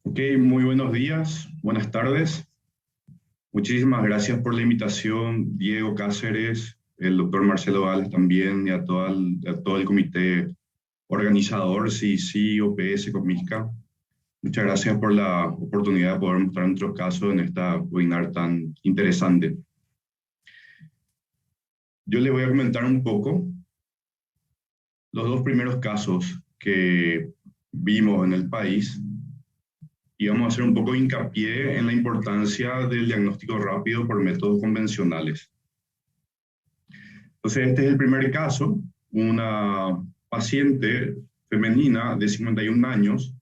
Ok, muy buenos días, buenas tardes. Muchísimas gracias por la invitación, Diego Cáceres, el doctor Marcelo Gales también y a todo el comité organizador, CICI, OPS, Comisca. Muchas gracias por la oportunidad de poder mostrar nuestros casos en esta webinar tan interesante. Yo les voy a comentar un poco los dos primeros casos que vimos en el país y vamos a hacer un poco de hincapié en la importancia del diagnóstico rápido por métodos convencionales. Entonces, este es el primer caso, una paciente femenina de 51 años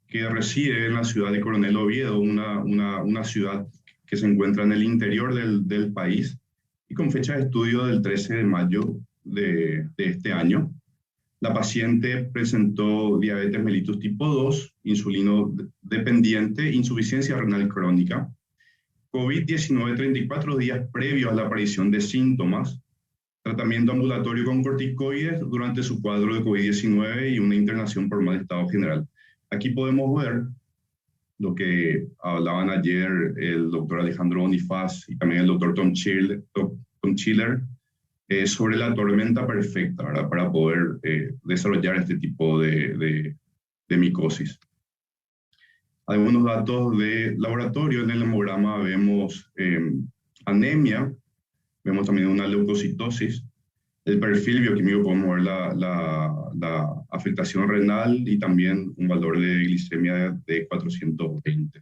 que reside en la ciudad de Coronel Oviedo, una ciudad que se encuentra en el interior del país y con fecha de estudio del 13 de mayo de este año. La paciente presentó diabetes mellitus tipo 2, insulino dependiente, insuficiencia renal crónica, COVID-19 34 días previos a la aparición de síntomas, tratamiento ambulatorio con corticoides durante su cuadro de COVID-19 y una internación por mal estado general. Aquí podemos ver lo que hablaban ayer el doctor Alejandro Bonifaz y también el doctor Tom Schiller, sobre la tormenta perfecta, ¿verdad? Para poder desarrollar este tipo de micosis. Algunos datos de laboratorio. En el hemograma vemos anemia, vemos también una leucocitosis. El perfil bioquímico podemos ver la afectación renal y también un valor de glicemia de 420.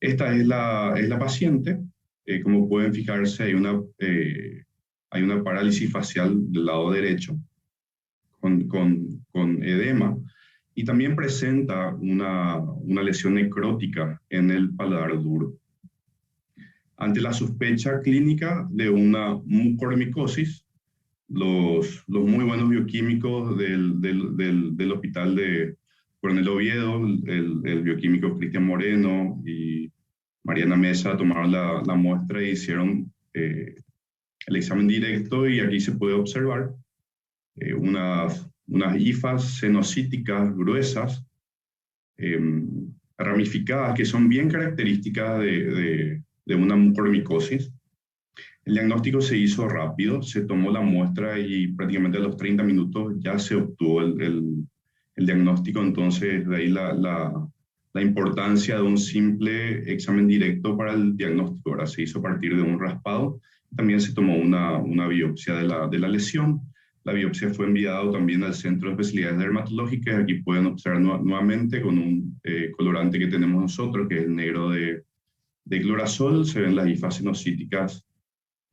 Esta es la paciente. Como pueden fijarse, hay una parálisis facial del lado derecho con edema y también presenta una lesión necrótica en el paladar duro. Ante la sospecha clínica de una mucormicosis, los muy buenos bioquímicos del hospital de Coronel Oviedo, el bioquímico Cristian Moreno y Mariana Mesa tomaron la muestra y hicieron el examen directo, y aquí se puede observar unas hifas senocíticas gruesas, ramificadas, que son bien características de una mucormicosis. El diagnóstico se hizo rápido, se tomó la muestra y prácticamente a los 30 minutos ya se obtuvo el diagnóstico. Entonces, de ahí la importancia de un simple examen directo para el diagnóstico. Ahora se hizo a partir de un raspado. También se tomó una biopsia de la lesión. La biopsia fue enviada también al Centro de Especialidades Dermatológicas. Aquí pueden observar nuevamente con un colorante que tenemos nosotros, que es el negro de clorazol. Se ven las hifas senocíticas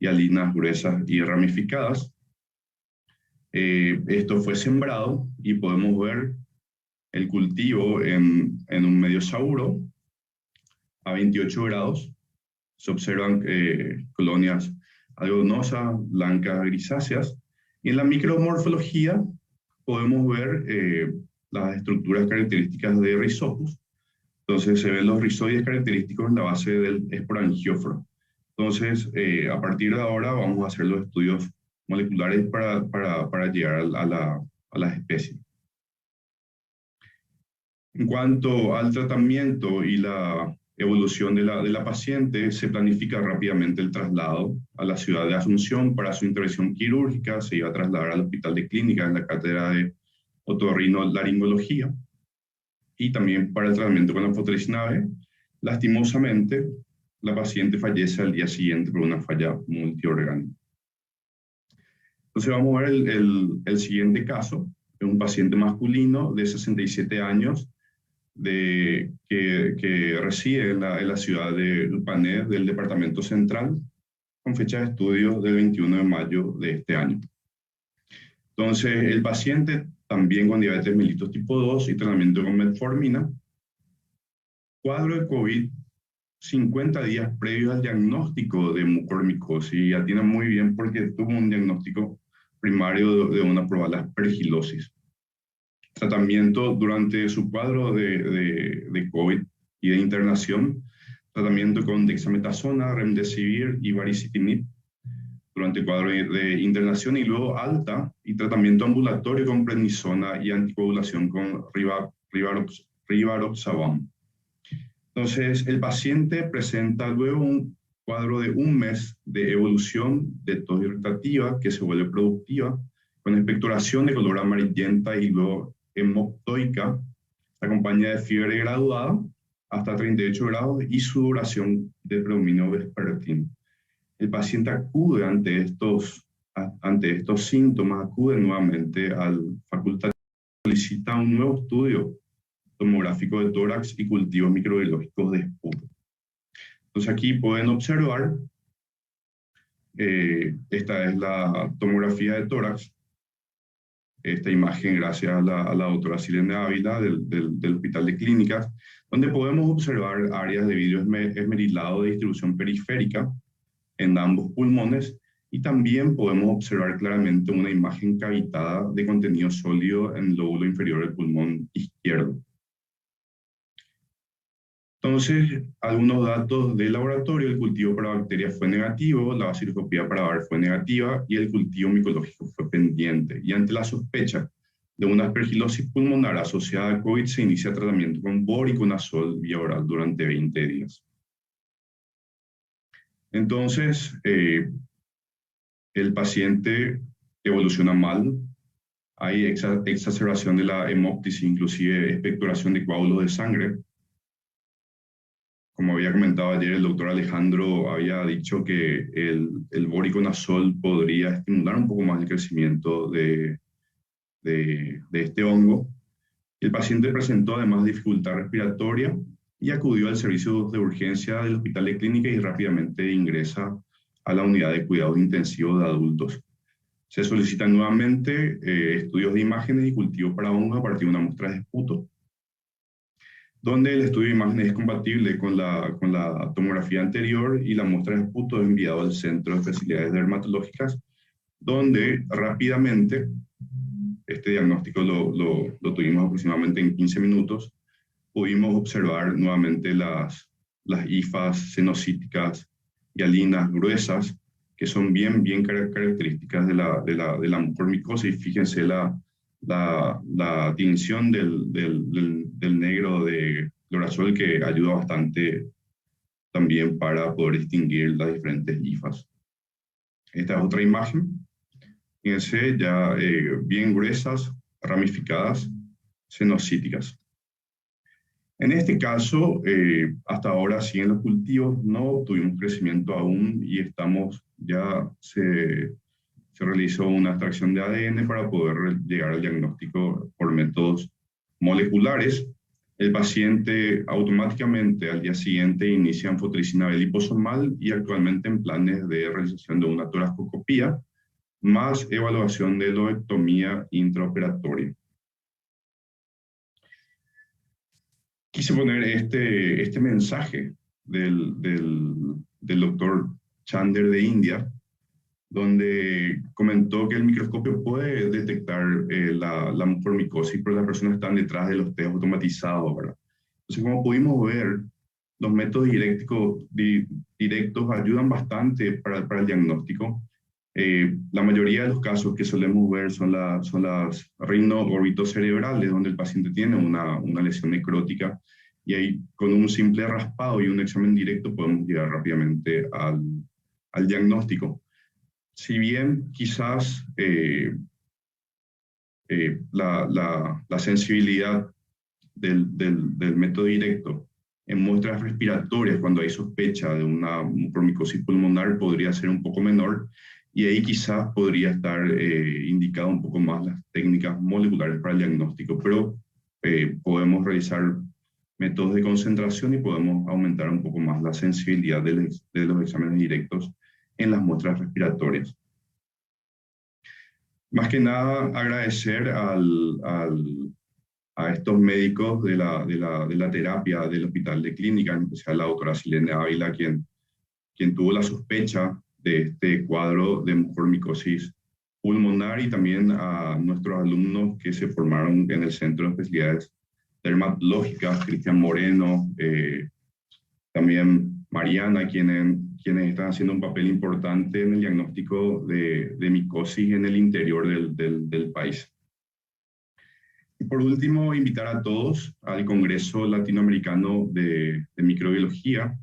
y alinas gruesas y ramificadas. Esto fue sembrado y podemos ver el cultivo en un medio sauro a 28 grados. Se observan colonias algodonosas, blancas, grisáceas. Y en la micromorfología podemos ver las estructuras características de Rhizopus. Entonces se ven los rizoides característicos en la base del esporangióforo. Entonces, a partir de ahora vamos a hacer los estudios moleculares para llegar a las especies. En cuanto al tratamiento y la evolución de la paciente, se planifica rápidamente el traslado a la ciudad de Asunción para su intervención quirúrgica. Se iba a trasladar al Hospital de Clínica en la cátedra de otorrinolaringología y también para el tratamiento con la anfotericina B. Lastimosamente, la paciente fallece al día siguiente por una falla multiorgánica. Entonces vamos a ver el siguiente caso. Es un paciente masculino de 67 años que reside en la ciudad de Lupané, del departamento central, con fecha de estudio del 21 de mayo de este año. Entonces, el paciente también con diabetes mellitus tipo 2 y tratamiento con metformina, cuadro de COVID 50 días previos al diagnóstico de mucormicosis, y ya tiene muy bien porque tuvo un diagnóstico primario de una probable aspergilosis. Tratamiento durante su cuadro de COVID y de internación, tratamiento con dexametasona, remdesivir y baricitinib durante el cuadro de internación, y luego alta y tratamiento ambulatorio con prednisona y anticoagulación con rivaroxaban. Entonces, el paciente presenta luego un cuadro de un mes de evolución de tos irritativa que se vuelve productiva, con expectoración de color amarillenta y luego hemoptoica, acompañada de fiebre graduada hasta 38 grados y sudoración de predominio vespertino. El paciente acude ante estos síntomas, acude nuevamente al facultativo, solicita un nuevo estudio tomográfico de tórax y cultivos microbiológicos de esputo. Entonces aquí pueden observar, esta es la tomografía de tórax, esta imagen gracias a la doctora Silene Ávila del Hospital de Clínicas, donde podemos observar áreas de vidrio esmerilado de distribución periférica en ambos pulmones, y también podemos observar claramente una imagen cavitada de contenido sólido en el lóbulo inferior del pulmón izquierdo. Entonces, algunos datos del laboratorio: el cultivo para bacterias fue negativo, la baciloscopía para VAR fue negativa y el cultivo micológico fue pendiente. Y ante la sospecha de una aspergilosis pulmonar asociada a COVID, se inicia tratamiento con voriconazol vía oral durante 20 días. Entonces, el paciente evoluciona mal, hay exacerbación de la hemoptisis, inclusive expectoración de coágulos de sangre. Como había comentado ayer, el doctor Alejandro había dicho que el voriconazol podría estimular un poco más el crecimiento de este hongo. El paciente presentó además dificultad respiratoria y acudió al servicio de urgencia del Hospital de Clínicas y rápidamente ingresa a la unidad de cuidados intensivos de adultos. Se solicitan nuevamente estudios de imágenes y cultivos para hongos a partir de una muestra de esputo, donde el estudio de imágenes es compatible con la tomografía anterior, y la muestra de esputo es enviada al Centro de Especialidades Dermatológicas, donde rápidamente, este diagnóstico lo tuvimos aproximadamente en 15 minutos, pudimos observar nuevamente las hifas cenocíticas hialinas gruesas, que son bien características de la mucormicosis. Fíjense la tinción del negro de clorazol, que ayuda bastante también para poder distinguir las diferentes hifas. Esta es otra imagen. Fíjense, ya bien gruesas, ramificadas, cenocíticas. En este caso, hasta ahora sí en los cultivos no tuvimos crecimiento aún, y se realizó una extracción de ADN para poder llegar al diagnóstico por métodos moleculares. El paciente automáticamente al día siguiente inicia anfotericina B liposomal, y actualmente en planes de realización de una toracoscopía más evaluación de lobectomía intraoperatoria. Quise poner este mensaje del doctor Chander de India, donde comentó que el microscopio puede detectar la mucormicosis, pero las personas están detrás de los test automatizados, ¿verdad? Entonces, como pudimos ver, los métodos directos ayudan bastante para el diagnóstico. La mayoría de los casos que solemos ver son las rino-orbitocerebrales, donde el paciente tiene una lesión necrótica, y ahí con un simple raspado y un examen directo podemos llegar rápidamente al diagnóstico. Si bien quizás la sensibilidad del método directo en muestras respiratorias, cuando hay sospecha de una mucormicosis pulmonar, podría ser un poco menor, y ahí quizás podría estar indicado un poco más las técnicas moleculares para el diagnóstico, pero podemos realizar métodos de concentración y podemos aumentar un poco más la sensibilidad de los exámenes directos en las muestras respiratorias. Más que nada, agradecer a estos médicos de la terapia del Hospital de Clínicas, en especial la doctora Silene Ávila, quien tuvo la sospecha de este cuadro de mucormicosis pulmonar, y también a nuestros alumnos que se formaron en el Centro de Especialidades Dermatológicas, Cristian Moreno, también Mariana, quienes están haciendo un papel importante en el diagnóstico de micosis en el interior del país. Y por último, invitar a todos al Congreso Latinoamericano de Microbiología,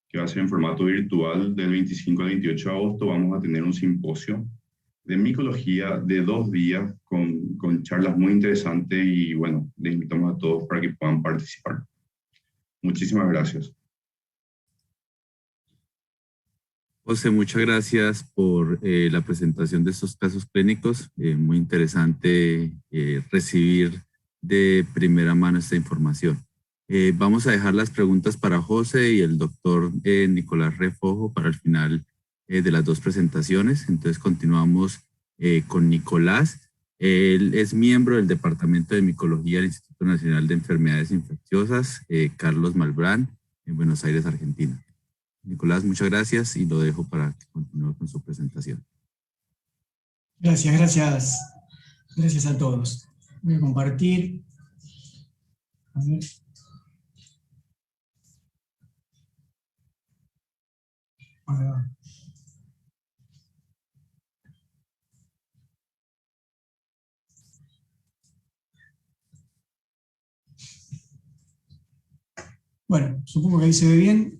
que va a ser en formato virtual del 25 al 28 de agosto. Vamos a tener un simposio de micología de 2 días con charlas muy interesantes y bueno, les invitamos a todos para que puedan participar. Muchísimas gracias. José, muchas gracias por la presentación de estos casos clínicos. Muy interesante recibir de primera mano esta información. Vamos a dejar las preguntas para José y el doctor Nicolás Refojo para el final de las 2 presentaciones. Entonces continuamos con Nicolás. Él es miembro del Departamento de Micología del Instituto Nacional de Enfermedades Infecciosas, Carlos Malbrán, en Buenos Aires, Argentina. Nicolás, muchas gracias y lo dejo para que continúe con su presentación. Gracias a todos. Voy a compartir. A ver. Ahí va. Bueno, supongo que ahí se ve bien.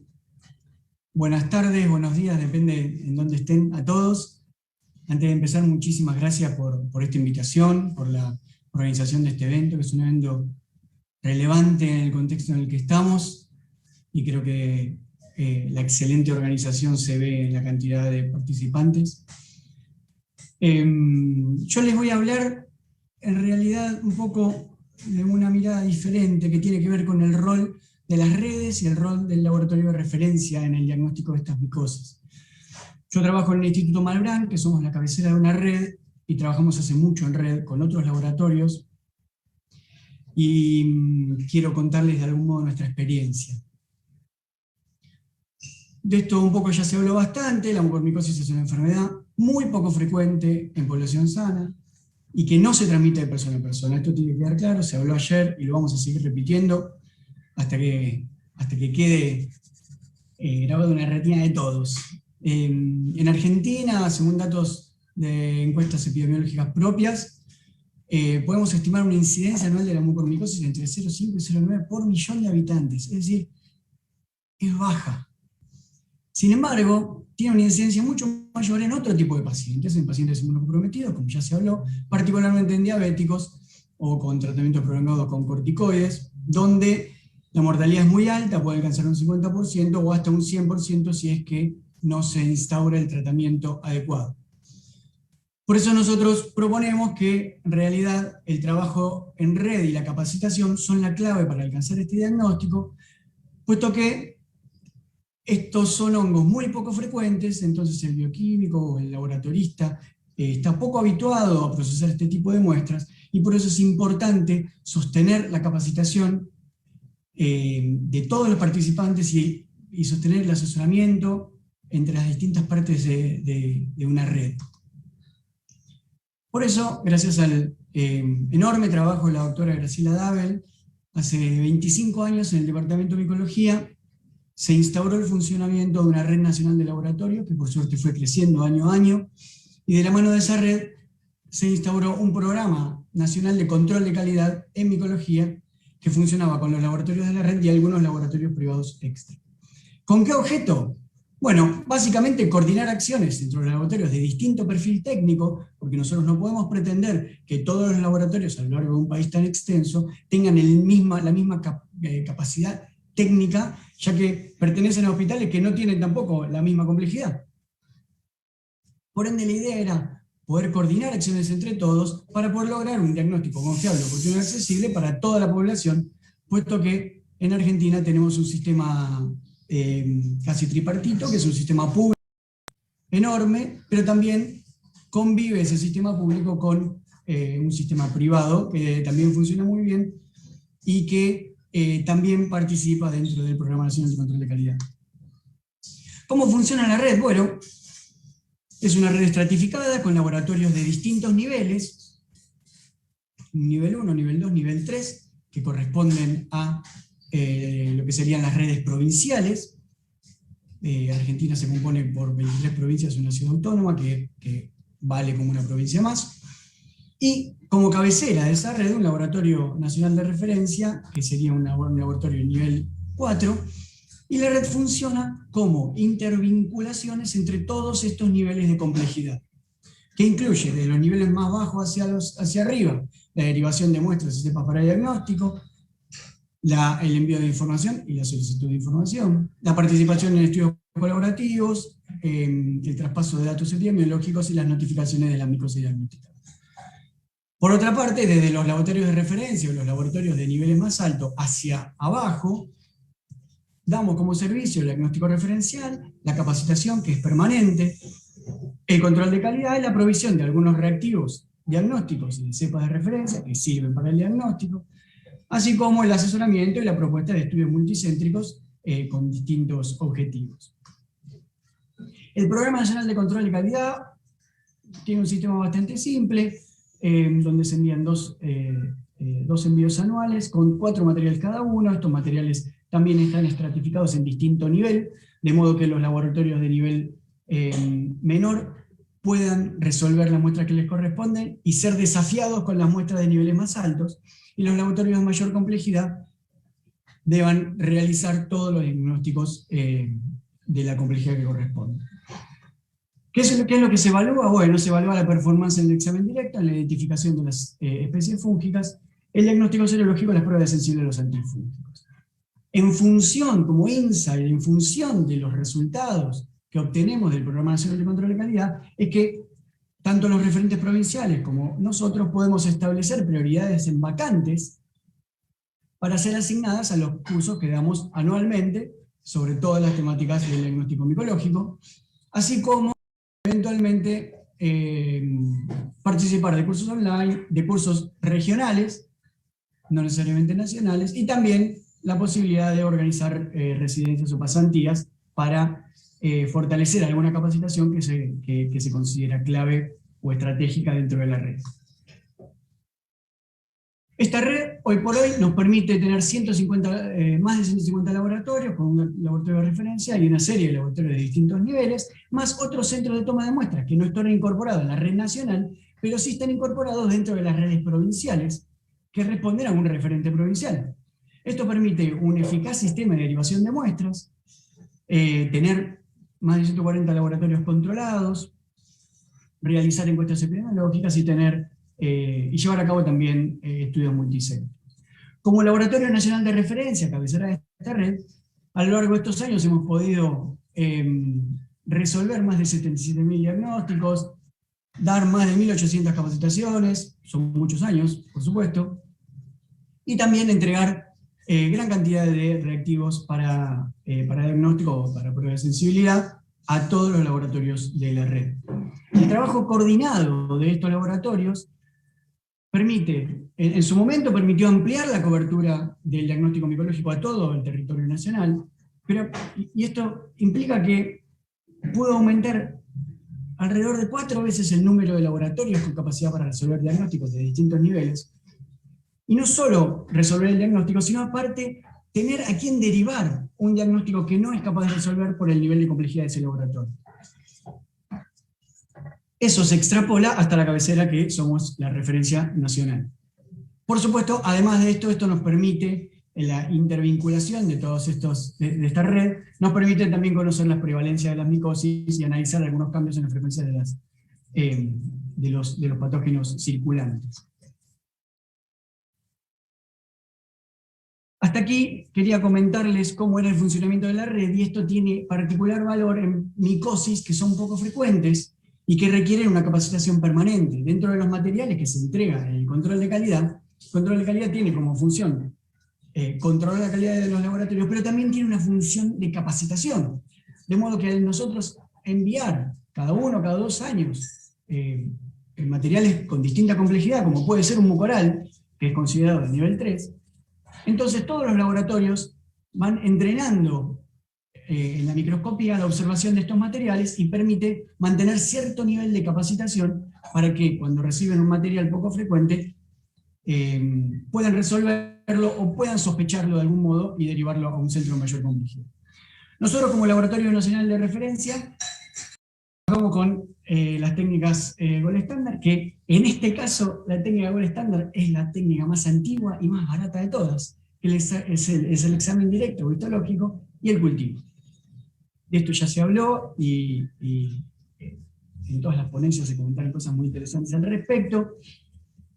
Buenas tardes, buenos días, depende en dónde estén a todos. Antes de empezar, muchísimas gracias por esta invitación, por la organización de este evento, que es un evento relevante en el contexto en el que estamos, y creo que la excelente organización se ve en la cantidad de participantes. Yo les voy a hablar, en realidad, un poco de una mirada diferente, que tiene que ver con el rol de las redes y el rol del laboratorio de referencia en el diagnóstico de estas micoses. Yo trabajo en el Instituto Malbrán, que somos la cabecera de una red, y trabajamos hace mucho en red con otros laboratorios, y quiero contarles de algún modo nuestra experiencia. De esto un poco ya se habló bastante. La mucormicosis es una enfermedad muy poco frecuente en población sana, y que no se transmite de persona a persona. Esto tiene que quedar claro, se habló ayer y lo vamos a seguir repitiendo hasta que quede grabado en la retina de todos. En Argentina, según datos de encuestas epidemiológicas propias, podemos estimar una incidencia anual de la mucormicosis entre 0,5 y 0,9 por millón de habitantes, es decir, es baja. Sin embargo, tiene una incidencia mucho mayor en otro tipo de pacientes, en pacientes inmunocomprometidos, como ya se habló, particularmente en diabéticos o con tratamientos prolongados con corticoides, donde la mortalidad es muy alta, puede alcanzar un 50% o hasta un 100% si es que no se instaura el tratamiento adecuado. Por eso nosotros proponemos que en realidad el trabajo en red y la capacitación son la clave para alcanzar este diagnóstico, puesto que estos son hongos muy poco frecuentes, entonces el bioquímico o el laboratorista está poco habituado a procesar este tipo de muestras, y por eso es importante sostener la capacitación de todos los participantes y sostener el asesoramiento entre las distintas partes de una red. Por eso, gracias al enorme trabajo de la doctora Graciela Dabel, hace 25 años en el Departamento de Micología se instauró el funcionamiento de una red nacional de laboratorios, que por suerte fue creciendo año a año, y de la mano de esa red se instauró un programa nacional de control de calidad en micología, que funcionaba con los laboratorios de la red y algunos laboratorios privados extra. ¿Con qué objeto? Bueno, básicamente coordinar acciones entre los laboratorios de distinto perfil técnico, porque nosotros no podemos pretender que todos los laboratorios a lo largo de un país tan extenso tengan la misma capacidad técnica, ya que pertenecen a hospitales que no tienen tampoco la misma complejidad. Por ende, la idea era poder coordinar acciones entre todos para poder lograr un diagnóstico confiable, oportuno y accesible para toda la población, puesto que en Argentina tenemos un sistema casi tripartito, que es un sistema público enorme, pero también convive ese sistema público con un sistema privado que también funciona muy bien y que también participa dentro del Programa Nacional de Control de Calidad. ¿Cómo funciona la red? Bueno, es una red estratificada con laboratorios de distintos niveles, nivel 1, nivel 2, nivel 3, que corresponden a lo que serían las redes provinciales. Argentina se compone por 23 provincias y una ciudad autónoma que vale como una provincia más. Y como cabecera de esa red, un laboratorio nacional de referencia, que sería un laboratorio nivel 4, y la red funciona como intervinculaciones entre todos estos niveles de complejidad, que incluye de los niveles más bajos hacia arriba, la derivación de muestras y cepas para diagnóstico, el envío de información y la solicitud de información, la participación en estudios colaborativos, el traspaso de datos epidemiológicos y las notificaciones de la micosis diagnóstica. Por otra parte, desde los laboratorios de referencia o los laboratorios de niveles más altos hacia abajo, damos como servicio el diagnóstico referencial, la capacitación, que es permanente, el control de calidad y la provisión de algunos reactivos diagnósticos y de cepas de referencia que sirven para el diagnóstico, así como el asesoramiento y la propuesta de estudios multicéntricos con distintos objetivos. El Programa Nacional de Control de Calidad tiene un sistema bastante simple, donde se envían dos envíos anuales con 4 materiales cada uno. Estos materiales también están estratificados en distinto nivel, de modo que los laboratorios de nivel menor puedan resolver las muestras que les corresponden y ser desafiados con las muestras de niveles más altos, y los laboratorios de mayor complejidad deban realizar todos los diagnósticos de la complejidad que corresponde. ¿Qué es lo que se evalúa? Bueno, se evalúa la performance en el examen directo, en la identificación de las especies fúngicas, el diagnóstico serológico y las pruebas sensibles de los antifúngicos. En función, como insight, en función de los resultados que obtenemos del Programa Nacional de Control de Calidad, es que tanto los referentes provinciales como nosotros podemos establecer prioridades en vacantes para ser asignadas a los cursos que damos anualmente sobre todas las temáticas del diagnóstico micológico, así como eventualmente participar de cursos online, de cursos regionales, no necesariamente nacionales, y también la posibilidad de organizar residencias o pasantías para fortalecer alguna capacitación que se considera clave o estratégica dentro de la red. Esta red, hoy por hoy, nos permite tener más de 150 laboratorios, con un laboratorio de referencia y una serie de laboratorios de distintos niveles, más otros centros de toma de muestras que no están incorporados en la red nacional, pero sí están incorporados dentro de las redes provinciales, que responden a un referente provincial. Esto permite un eficaz sistema de derivación de muestras, tener más de 140 laboratorios controlados, realizar encuestas epidemiológicas y llevar a cabo también estudios multicéntricos. Como Laboratorio Nacional de Referencia, cabecera de esta red, a lo largo de estos años hemos podido resolver más de 77.000 diagnósticos, dar más de 1.800 capacitaciones, son muchos años, por supuesto, y también entregar gran cantidad de reactivos para diagnóstico o para prueba de sensibilidad a todos los laboratorios de la red. El trabajo coordinado de estos laboratorios en su momento permitió ampliar la cobertura del diagnóstico micológico a todo el territorio nacional, y esto implica que pudo aumentar alrededor de 4 veces el número de laboratorios con capacidad para resolver diagnósticos de distintos niveles, y no solo resolver el diagnóstico, sino aparte tener a quien derivar un diagnóstico que no es capaz de resolver por el nivel de complejidad de ese laboratorio. Eso se extrapola hasta la cabecera, que somos la referencia nacional. Por supuesto, además de esto nos permite, en la intervinculación de todos de esta red, nos permite también conocer las prevalencias de las micosis y analizar algunos cambios en la frecuencia de los patógenos circulantes. Hasta aquí quería comentarles cómo era el funcionamiento de la red, y esto tiene particular valor en micosis que son poco frecuentes y que requieren una capacitación permanente. Dentro de los materiales que se entregan en el control de calidad tiene como función controlar la calidad de los laboratorios, pero también tiene una función de capacitación. De modo que nosotros enviar cada 2 años materiales con distinta complejidad, como puede ser un mucoral, que es considerado de nivel 3, entonces todos los laboratorios van entrenando en la microscopía la observación de estos materiales, y permite mantener cierto nivel de capacitación para que cuando reciben un material poco frecuente puedan resolverlo o puedan sospecharlo de algún modo y derivarlo a un centro de mayor complejidad. Nosotros, como Laboratorio Nacional de Referencia, trabajamos con las técnicas Gold Standard, que en este caso la técnica Gold Standard es la técnica más antigua y más barata de todas, que es el examen directo histológico y el cultivo. De esto ya se habló y en todas las ponencias se comentaron cosas muy interesantes al respecto.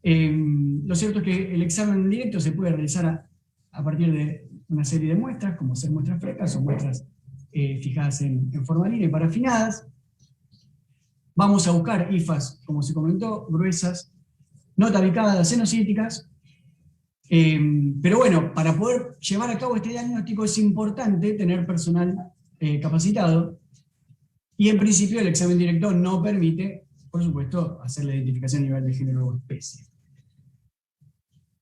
Lo cierto es que el examen directo se puede realizar a partir de una serie de muestras, como ser muestras frescas o muestras fijadas en formalina y parafinadas. Vamos a buscar hifas, como se comentó, gruesas, no tabicadas, cenocíticas. Pero bueno, para poder llevar a cabo este diagnóstico es importante tener personal capacitado, y en principio el examen directo no permite, por supuesto, hacer la identificación a nivel de género o especie.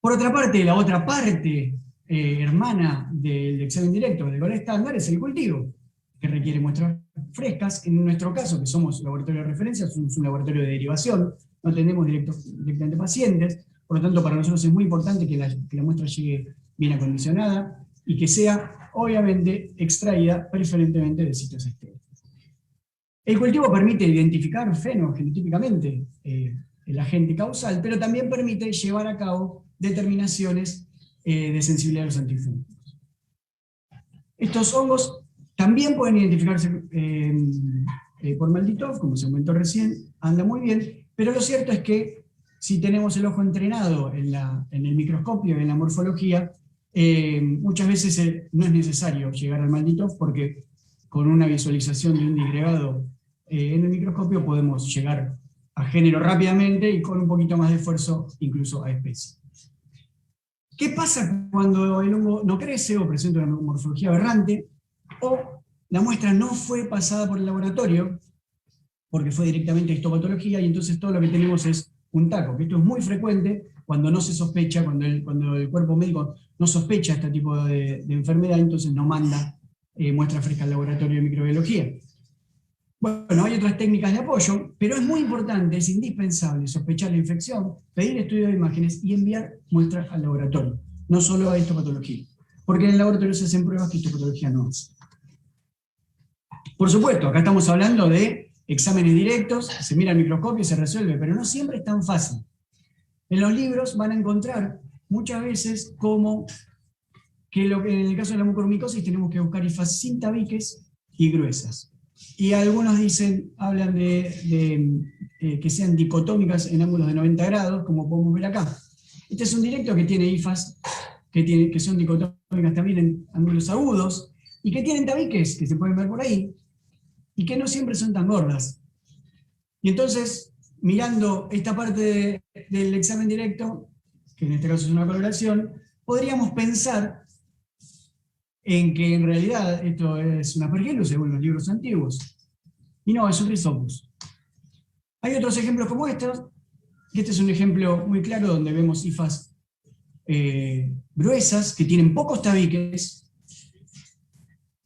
Por otra parte, la otra parte hermana del examen directo del Gold Standard es el cultivo, que requiere muestras frescas. En nuestro caso, que somos laboratorio de referencia, somos un laboratorio de derivación, no atendemos directamente pacientes, por lo tanto para nosotros es muy importante que la muestra llegue bien acondicionada y que sea, obviamente, extraída preferentemente de sitios estériles. El cultivo permite identificar fenogenotípicamente el agente causal, pero también permite llevar a cabo determinaciones de sensibilidad a los antifúngicos. Estos hongos también pueden identificarse por Malditov, como se comentó recién, anda muy bien, pero lo cierto es que si tenemos el ojo entrenado en el microscopio, en la morfología, muchas veces no es necesario llegar al Malditov, porque con una visualización de un disgregado en el microscopio podemos llegar a género rápidamente y con un poquito más de esfuerzo incluso a especie. ¿Qué pasa cuando el hongo no crece o presenta una morfología aberrante o la muestra no fue pasada por el laboratorio porque fue directamente a histopatología y entonces todo lo que tenemos es un taco? Que esto es muy frecuente cuando no se sospecha, cuando el cuerpo médico no sospecha este tipo de enfermedad, entonces no manda muestra fresca al laboratorio de microbiología. Bueno, hay otras técnicas de apoyo, pero es muy importante, es indispensable sospechar la infección, pedir estudio de imágenes y enviar muestras al laboratorio, no solo a histopatología, porque en el laboratorio se hacen pruebas que histopatología no hace. Por supuesto, acá estamos hablando de exámenes directos, se mira al microscopio y se resuelve, pero no siempre es tan fácil. En los libros van a encontrar muchas veces como que en el caso de la mucormicosis tenemos que buscar hifas sin tabiques y gruesas. Y algunos hablan de que sean dicotómicas en ángulos de 90 grados, como podemos ver acá. Este es un directo que tiene hifas que son dicotómicas también en ángulos agudos, y que tienen tabiques, que se pueden ver por ahí, y que no siempre son tan gordas. Y entonces, mirando esta parte del examen directo, que en este caso es una coloración, podríamos pensar en que en realidad esto es un aspergillus según los libros antiguos. Y no, es un Rhizopus. Hay otros ejemplos como estos, y este es un ejemplo muy claro donde vemos hifas gruesas, que tienen pocos tabiques,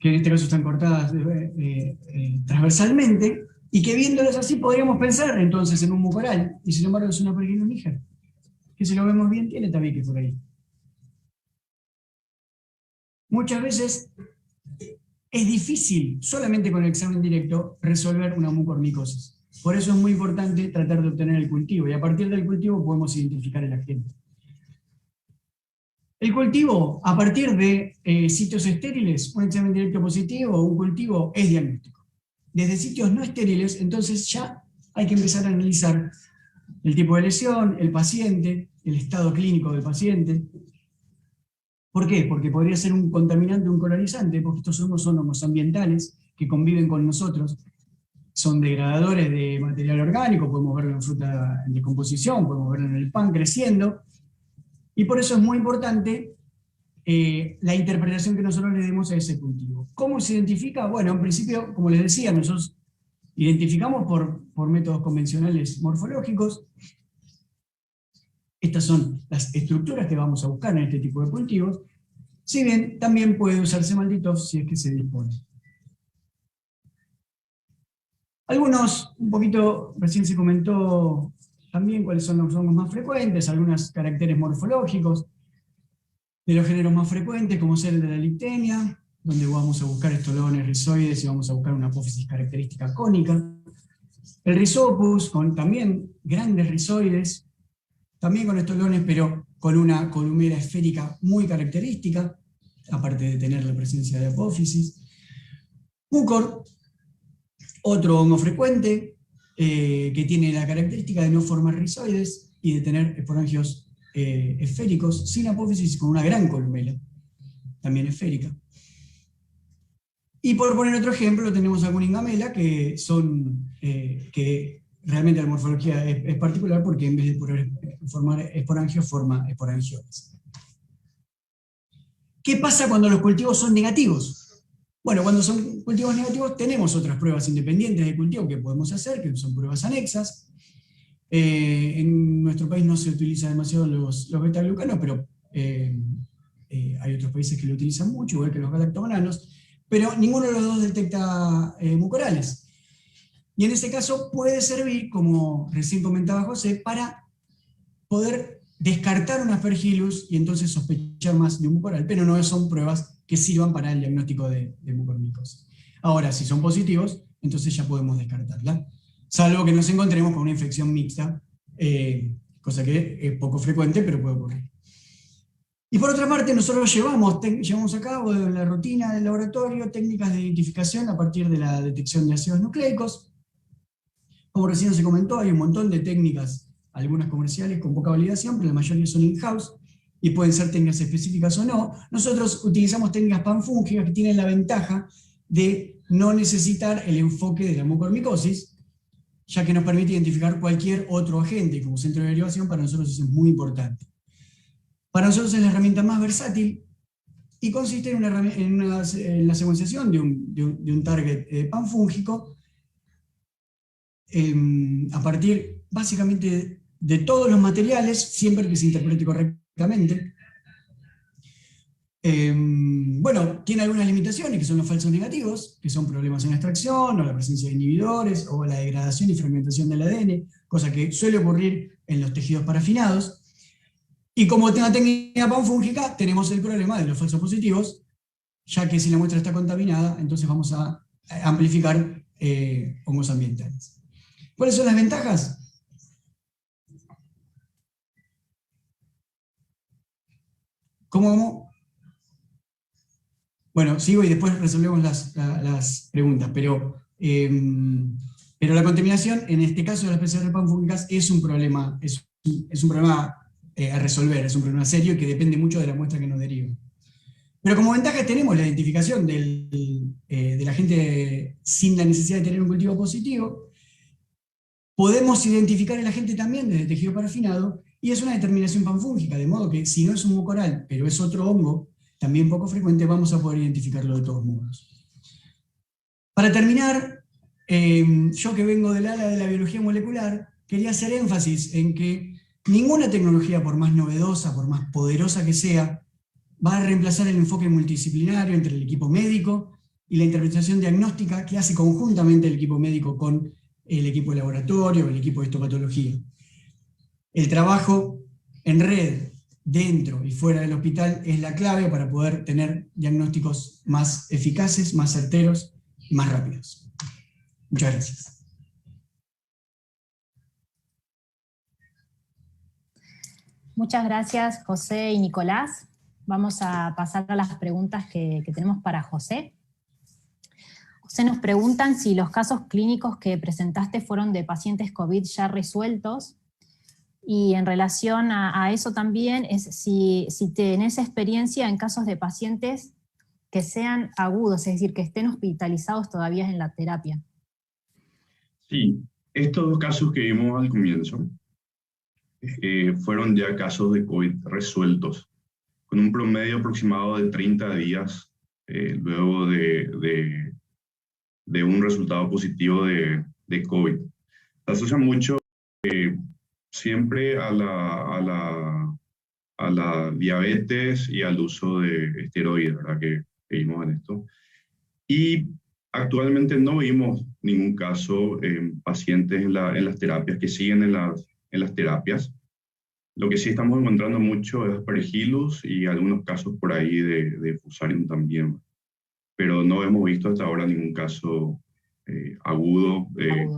que en este caso están cortadas transversalmente, y que viéndolos así podríamos pensar entonces en un mucoral, y sin embargo es un aspergillus niger, que si lo vemos bien tiene tabiques por ahí. Muchas veces es difícil, solamente con el examen directo, resolver una mucormicosis. Por eso es muy importante tratar de obtener el cultivo, y a partir del cultivo podemos identificar el agente. El cultivo, a partir de sitios estériles, un examen directo positivo o un cultivo es diagnóstico. Desde sitios no estériles, entonces ya hay que empezar a analizar el tipo de lesión, el paciente, el estado clínico del paciente. ¿Por qué? Porque podría ser un contaminante, un colonizante, porque estos hongos son hongos ambientales que conviven con nosotros, son degradadores de material orgánico, podemos verlo en fruta en descomposición, podemos verlo en el pan creciendo, y por eso es muy importante la interpretación que nosotros le demos a ese cultivo. ¿Cómo se identifica? Bueno, en principio, como les decía, nosotros identificamos por métodos convencionales morfológicos. Estas son las estructuras que vamos a buscar en este tipo de cultivos, si bien también puede usarse Malditov si es que se dispone. Algunos, un poquito, recién se comentó también cuáles son los hongos más frecuentes, algunos caracteres morfológicos de los géneros más frecuentes, como ser el de la Liptemia, donde vamos a buscar estolones rizoides y vamos a buscar una apófisis característica cónica. El Rhizopus, con también grandes rizoides, también con estolones, pero con una columela esférica muy característica, aparte de tener la presencia de apófisis. Mucor, otro hongo frecuente, que tiene la característica de no formar rizoides y de tener esporangios esféricos, sin apófisis, con una gran columela, también esférica. Y por poner otro ejemplo, tenemos a Cunningamela, que realmente la morfología es particular porque en vez de formar esporangios, forma esporangioles. ¿Qué pasa cuando los cultivos son negativos? Bueno, cuando son cultivos negativos tenemos otras pruebas independientes de cultivo que podemos hacer, que son pruebas anexas. En nuestro país no se utiliza demasiado los beta-glucanos, pero hay otros países que lo utilizan mucho, igual que los galactobananos, pero ninguno de los dos detecta mucorales. Y en ese caso puede servir, como recién comentaba José, para poder descartar un Aspergillus y entonces sospechar más de un mucoral, pero no son pruebas que sirvan para el diagnóstico de mucormicosis. Ahora, si son positivos, entonces ya podemos descartarla, salvo que nos encontremos con una infección mixta, cosa que es poco frecuente, pero puede ocurrir. Y por otra parte, nosotros llevamos a cabo en la rutina del laboratorio técnicas de identificación a partir de la detección de ácidos nucleicos. Como recién se comentó, hay un montón de técnicas, algunas comerciales con poca validación, pero la mayoría son in-house, y pueden ser técnicas específicas o no. Nosotros utilizamos técnicas panfúngicas que tienen la ventaja de no necesitar el enfoque de la mucormicosis, ya que nos permite identificar cualquier otro agente como centro de derivación. Para nosotros eso es muy importante. Para nosotros es la herramienta más versátil y consiste en la secuenciación de un target panfúngico a partir básicamente de todos los materiales, siempre que se interprete correctamente. Bueno, tiene algunas limitaciones, que son los falsos negativos, que son problemas en extracción, o la presencia de inhibidores, o la degradación y fragmentación del ADN, cosa que suele ocurrir en los tejidos parafinados. Y como una técnica panfúngica, tenemos el problema de los falsos positivos, ya que si la muestra está contaminada, entonces vamos a amplificar hongos ambientales. ¿Cuáles son las ventajas? ¿Cómo? Bueno, sigo y después resolvemos las preguntas, pero la contaminación, en este caso de las PCR panfúngicas, es un problema, a resolver, es un problema serio y que depende mucho de la muestra que nos deriva. Pero como ventaja tenemos la identificación del agente sin la necesidad de tener un cultivo positivo. Podemos identificar el agente también desde tejido parafinado, y es una determinación panfúngica, de modo que si no es un mucoral, pero es otro hongo, también poco frecuente, vamos a poder identificarlo de todos modos. Para terminar, yo que vengo del ala de la biología molecular, quería hacer énfasis en que ninguna tecnología, por más novedosa, por más poderosa que sea, va a reemplazar el enfoque multidisciplinario entre el equipo médico y la interpretación diagnóstica que hace conjuntamente el equipo médico con el equipo de laboratorio, el equipo de histopatología. El trabajo en red, dentro y fuera del hospital, es la clave para poder tener diagnósticos más eficaces, más certeros y más rápidos. Muchas gracias. Muchas gracias, José y Nicolás. Vamos a pasar a las preguntas que tenemos para José. José, nos preguntan si los casos clínicos que presentaste fueron de pacientes COVID ya resueltos, y en relación a eso también es si tenés experiencia en casos de pacientes que sean agudos, es decir, que estén hospitalizados todavía en la terapia. Sí, estos dos casos que vimos al comienzo fueron ya casos de COVID resueltos, con un promedio aproximado de 30 días luego de un resultado positivo de COVID. Se asocia mucho siempre a la diabetes y al uso de esteroides, ¿verdad? Que vimos en esto. Y actualmente no vimos ningún caso en pacientes en las terapias, que siguen en las terapias. Lo que sí estamos encontrando mucho es Aspergillus y algunos casos por ahí de Fusarium también. Pero no hemos visto hasta ahora ningún caso agudo,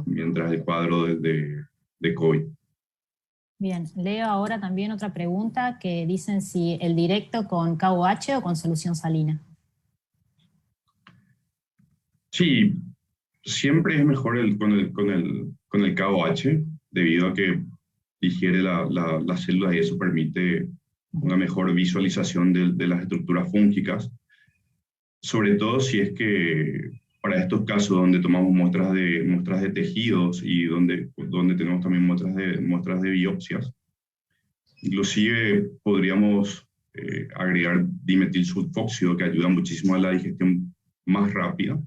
mientras el cuadro de COVID. Bien, leo ahora también otra pregunta que dicen si el directo con KOH o con solución salina. Sí, siempre es mejor con el KOH, debido a que digiere las células y eso permite una mejor visualización de las estructuras fúngicas, sobre todo si es que para estos casos donde tomamos muestras de tejidos y donde tenemos también muestras de biopsias. Inclusive podríamos agregar dimetilsulfóxido, que ayuda muchísimo a la digestión más rápida.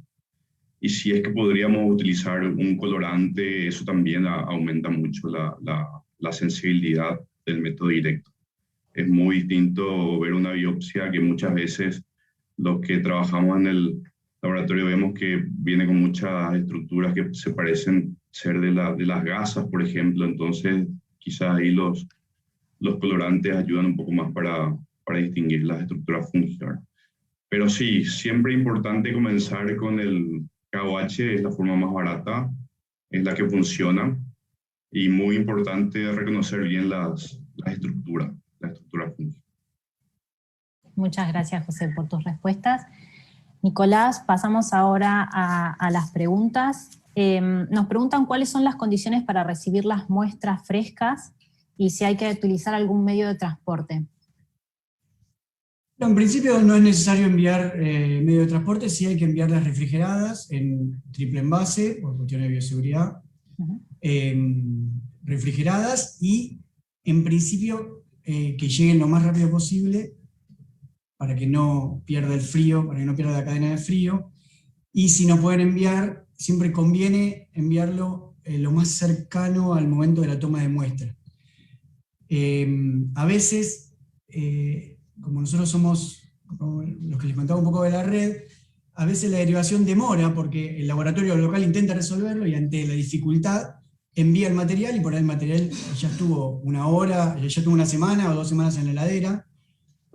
Y si es que podríamos utilizar un colorante, eso también aumenta mucho la sensibilidad del método directo. Es muy distinto ver una biopsia, que muchas veces los que trabajamos en el laboratorio vemos que viene con muchas estructuras que se parecen ser de las gasas, por ejemplo. Entonces quizás ahí los colorantes ayudan un poco más para distinguir las estructuras fúngicas. Pero sí, siempre es importante comenzar con el KOH, es la forma más barata, es la que funciona, y muy importante reconocer bien la estructura fúngica. Muchas gracias, José, por tus respuestas. Nicolás, pasamos ahora a las preguntas. Nos preguntan cuáles son las condiciones para recibir las muestras frescas y si hay que utilizar algún medio de transporte. En principio no es necesario enviar medio de transporte, sí hay que enviarlas refrigeradas en triple envase, por cuestiones de bioseguridad, refrigeradas, y en principio que lleguen lo más rápido posible para que no pierda el frío, para que no pierda la cadena de frío, y si no pueden enviar, siempre conviene enviarlo lo más cercano al momento de la toma de muestra. A veces, como nosotros somos como los que les contaba un poco de la red, a veces la derivación demora porque el laboratorio local intenta resolverlo y ante la dificultad envía el material, y por ahí el material ya estuvo una hora, ya estuvo una semana o 2 semanas en la heladera,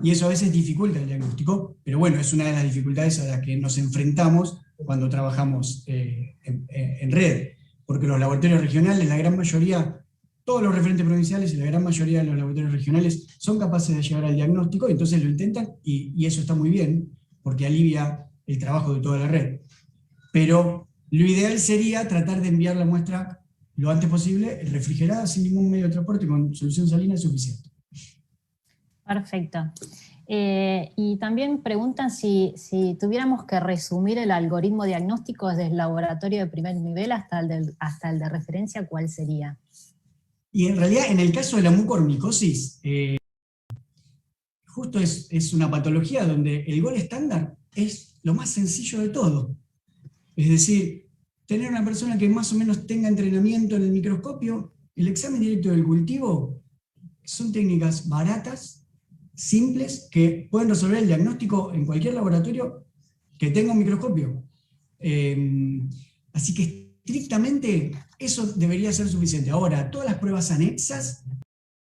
y eso a veces dificulta el diagnóstico, pero bueno, es una de las dificultades a las que nos enfrentamos cuando trabajamos en red, porque los laboratorios regionales, la gran mayoría, todos los referentes provinciales y la gran mayoría de los laboratorios regionales son capaces de llegar al diagnóstico, y entonces lo intentan, y eso está muy bien, porque alivia el trabajo de toda la red. Pero lo ideal sería tratar de enviar la muestra lo antes posible, refrigerada, sin ningún medio de transporte, con solución salina es suficiente. Perfecto. Y también preguntan si tuviéramos que resumir el algoritmo diagnóstico desde el laboratorio de primer nivel hasta el de referencia, ¿cuál sería? Y en realidad, en el caso de la mucormicosis, justo es una patología donde el gol estándar es lo más sencillo de todo. Es decir, tener una persona que más o menos tenga entrenamiento en el microscopio, el examen directo del cultivo, son técnicas baratas, simples, que pueden resolver el diagnóstico en cualquier laboratorio que tenga un microscopio. Así que estrictamente eso debería ser suficiente. Ahora, todas las pruebas anexas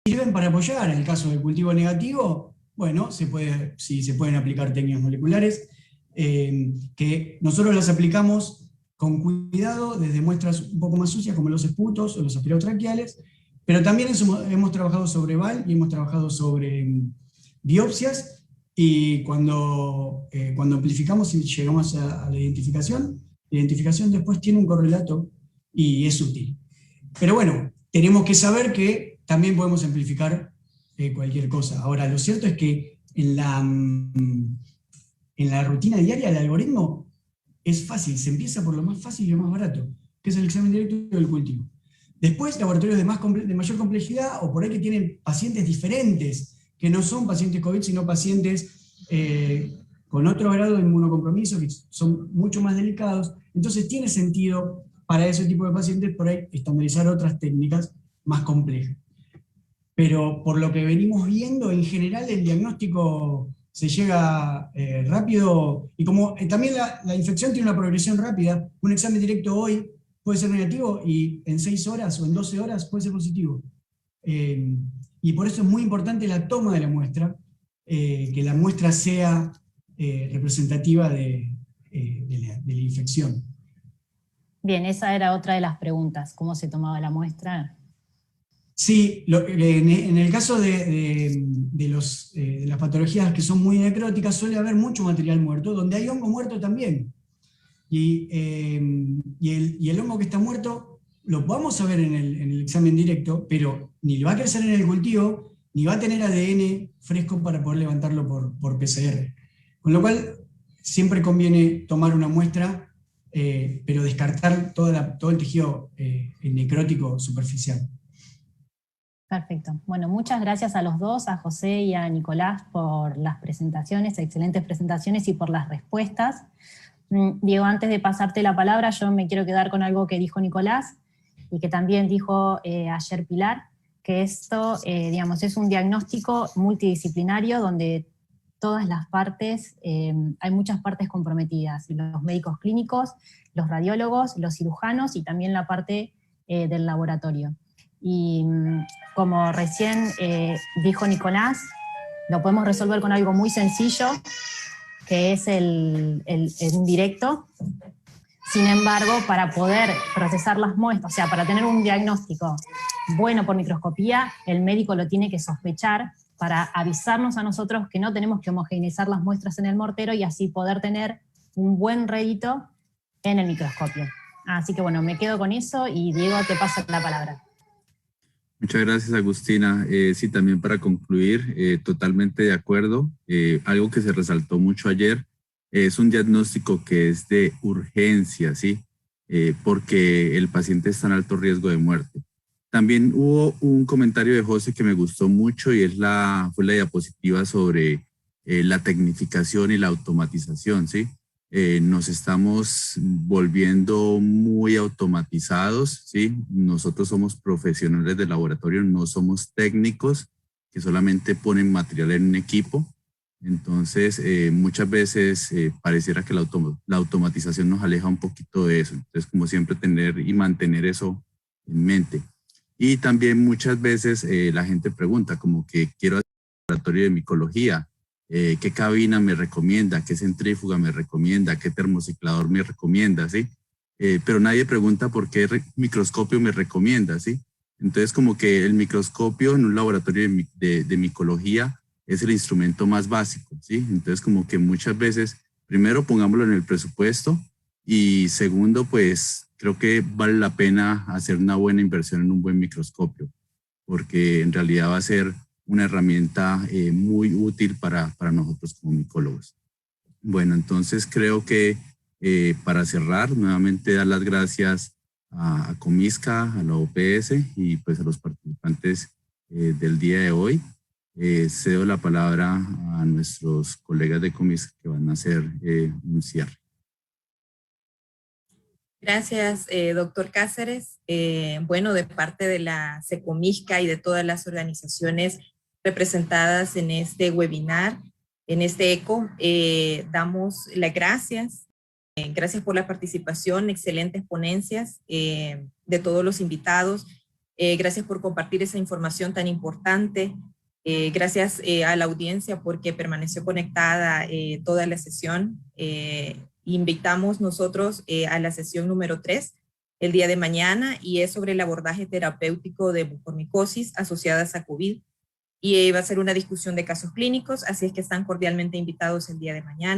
sirven para apoyar. En el caso del cultivo negativo, bueno, se pueden aplicar técnicas moleculares, que nosotros las aplicamos con cuidado desde muestras un poco más sucias como los esputos o los aspirotraqueales, pero también hemos trabajado sobre VAL y hemos trabajado sobre biopsias, y cuando amplificamos y llegamos a la identificación después tiene un correlato y es útil. Pero bueno, tenemos que saber que también podemos amplificar cualquier cosa. Ahora, lo cierto es que en la rutina diaria el algoritmo es fácil, se empieza por lo más fácil y lo más barato, que es el examen directo del cultivo. Después, laboratorios de mayor complejidad, o por ahí que tienen pacientes diferentes, que no son pacientes COVID, sino pacientes con otro grado de inmunocompromiso, que son mucho más delicados. Entonces tiene sentido para ese tipo de pacientes por ahí estandarizar otras técnicas más complejas. Pero por lo que venimos viendo, en general el diagnóstico se llega rápido, y como también la infección tiene una progresión rápida, un examen directo hoy puede ser negativo y en 6 horas o en 12 horas puede ser positivo. Y por eso es muy importante la toma de la muestra, que la muestra sea representativa de la infección. Bien, esa era otra de las preguntas, ¿cómo se tomaba la muestra? Sí, en el caso de las patologías que son muy necróticas suele haber mucho material muerto, donde hay hongo muerto también. Y el hongo que está muerto lo vamos a ver en el examen directo, pero ni le va a crecer en el cultivo, ni va a tener ADN fresco para poder levantarlo por PCR. Con lo cual, siempre conviene tomar una muestra, pero descartar todo el tejido necrótico superficial. Perfecto. Bueno, muchas gracias a los dos, a José y a Nicolás, por las presentaciones, excelentes presentaciones y por las respuestas. Diego, antes de pasarte la palabra, yo me quiero quedar con algo que dijo Nicolás y que también dijo ayer Pilar, que esto, digamos, es un diagnóstico multidisciplinario donde todas las partes, hay muchas partes comprometidas, los médicos clínicos, los radiólogos, los cirujanos y también la parte del laboratorio. Y como recién dijo Nicolás, lo podemos resolver con algo muy sencillo, que es el directo. Sin embargo, para poder procesar las muestras, o sea, para tener un diagnóstico bueno por microscopía, el médico lo tiene que sospechar para avisarnos a nosotros que no tenemos que homogeneizar las muestras en el mortero y así poder tener un buen rédito en el microscopio. Así que bueno, me quedo con eso y Diego, te paso la palabra. Muchas gracias, Agustina. Sí, también para concluir, totalmente de acuerdo. Algo que se resaltó mucho ayer es un diagnóstico que es de urgencia, ¿sí? Porque el paciente está en alto riesgo de muerte. También hubo un comentario de José que me gustó mucho y fue la diapositiva sobre la tecnificación y la automatización, ¿sí? Nos estamos volviendo muy automatizados, ¿sí? Nosotros somos profesionales de laboratorio, no somos técnicos que solamente ponen material en un equipo. Entonces, muchas veces pareciera que la automatización nos aleja un poquito de eso. Entonces, como siempre, tener y mantener eso en mente. Y también muchas veces la gente pregunta como que quiero hacer un laboratorio de micología, qué cabina me recomienda, qué centrífuga me recomienda, qué termociclador me recomienda, ¿sí? Pero nadie pregunta por qué microscopio me recomienda, ¿sí? Entonces, como que el microscopio en un laboratorio de micología es el instrumento más básico, ¿sí? Entonces, como que muchas veces, primero pongámoslo en el presupuesto y segundo, pues creo que vale la pena hacer una buena inversión en un buen microscopio, porque en realidad va a ser una herramienta muy útil para nosotros como micólogos. Bueno, entonces creo que para cerrar, nuevamente dar las gracias a Comisca, a la OPS y pues a los participantes del día de hoy. Cedo la palabra a nuestros colegas de Comisca que van a hacer un cierre. Gracias, doctor Cáceres. Bueno, de parte de la Secomisca y de todas las organizaciones representadas en este webinar, en este ECO, damos las gracias. Gracias por la participación, excelentes ponencias de todos los invitados. Gracias por compartir esa información tan importante. Gracias a la audiencia porque permaneció conectada toda la sesión. Invitamos nosotros a la sesión número 3 el día de mañana y es sobre el abordaje terapéutico de mucormicosis asociadas a COVID y va a ser una discusión de casos clínicos, así es que están cordialmente invitados el día de mañana.